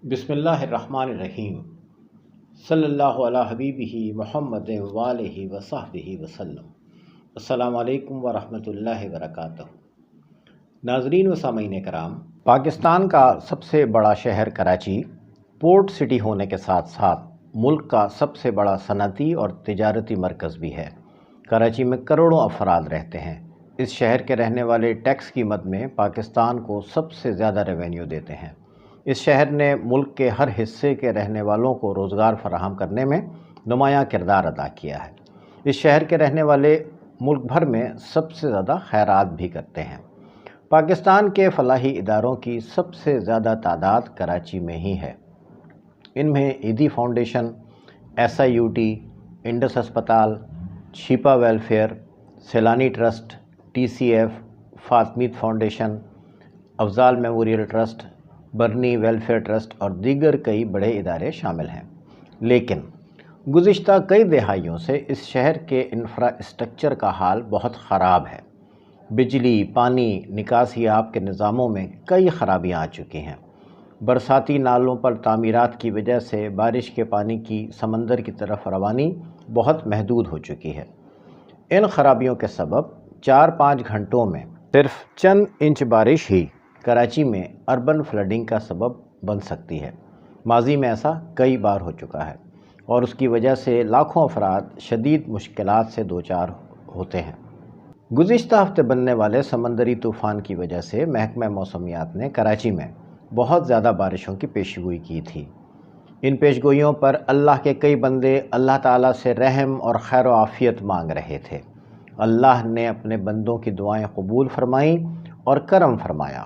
بسم اللہ الرحمن الرحیم صلی اللہ علیہ حبیبہ محمد وآلہ وصحبہ وسلم۔ السلام علیکم ورحمۃ اللہ وبرکاتہ۔ ناظرین و سامعین کرام، پاکستان کا سب سے بڑا شہر کراچی پورٹ سٹی ہونے کے ساتھ ساتھ ملک کا سب سے بڑا صنعتی اور تجارتی مرکز بھی ہے۔ کراچی میں کروڑوں افراد رہتے ہیں۔ اس شہر کے رہنے والے ٹیکس کی مد میں پاکستان کو سب سے زیادہ ریونیو دیتے ہیں۔ اس شہر نے ملک کے ہر حصے کے رہنے والوں کو روزگار فراہم کرنے میں نمایاں کردار ادا کیا ہے۔ اس شہر کے رہنے والے ملک بھر میں سب سے زیادہ خیرات بھی کرتے ہیں۔ پاکستان کے فلاحی اداروں کی سب سے زیادہ تعداد کراچی میں ہی ہے۔ ان میں عیدی فاؤنڈیشن، SIUT، انڈس ہسپتال، Chhipa welfare, Saylani trust, TCF، Fatimid foundation, Afzaal memorial trust, Burney welfare trust اور دیگر کئی بڑے ادارے شامل ہیں۔ لیکن گزشتہ کئی دہائیوں سے اس شہر کے انفراسٹرکچر کا حال بہت خراب ہے۔ بجلی، پانی، نکاسی آب کے نظاموں میں کئی خرابیاں آ چکی ہیں۔ برساتی نالوں پر تعمیرات کی وجہ سے بارش کے پانی کی سمندر کی طرف روانی بہت محدود ہو چکی ہے۔ ان خرابیوں کے سبب 4-5 گھنٹوں میں صرف چند انچ بارش ہی کراچی میں اربن فلڈنگ کا سبب بن سکتی ہے۔ ماضی میں ایسا کئی بار ہو چکا ہے اور اس کی وجہ سے لاکھوں افراد شدید مشکلات سے دوچار ہوتے ہیں۔ گزشتہ ہفتے بننے والے سمندری طوفان کی وجہ سے محکمہ موسمیات نے کراچی میں بہت زیادہ بارشوں کی پیشگوئی کی تھی۔ ان پیشگوئیوں پر اللہ کے کئی بندے اللہ تعالیٰ سے رحم اور خیر و عافیت مانگ رہے تھے۔ اللہ نے اپنے بندوں کی دعائیں قبول فرمائیں اور کرم فرمایا۔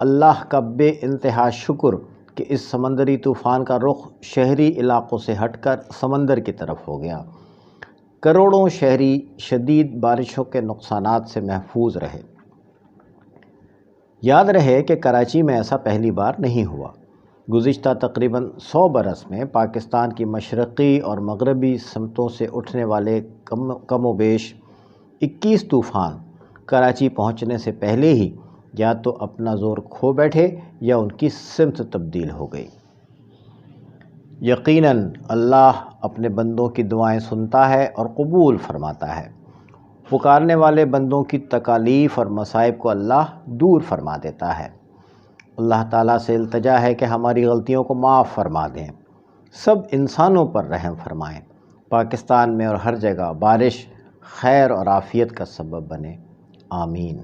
اللہ کا بے انتہا شکر کہ اس سمندری طوفان کا رخ شہری علاقوں سے ہٹ کر سمندر کی طرف ہو گیا۔ کروڑوں شہری شدید بارشوں کے نقصانات سے محفوظ رہے۔ یاد رہے کہ کراچی میں ایسا پہلی بار نہیں ہوا۔ گزشتہ تقریباً 100 برس میں پاکستان کی مشرقی اور مغربی سمتوں سے اٹھنے والے کم و بیش 21 طوفان کراچی پہنچنے سے پہلے ہی یا تو اپنا زور کھو بیٹھے یا ان کی سمت تبدیل ہو گئی۔ یقیناً اللہ اپنے بندوں کی دعائیں سنتا ہے اور قبول فرماتا ہے۔ پکارنے والے بندوں کی تکالیف اور مصائب کو اللہ دور فرما دیتا ہے۔ اللہ تعالیٰ سے التجا ہے کہ ہماری غلطیوں کو معاف فرما دیں، سب انسانوں پر رحم فرمائیں، پاکستان میں اور ہر جگہ بارش خیر اور عافیت کا سبب بنے۔ آمین۔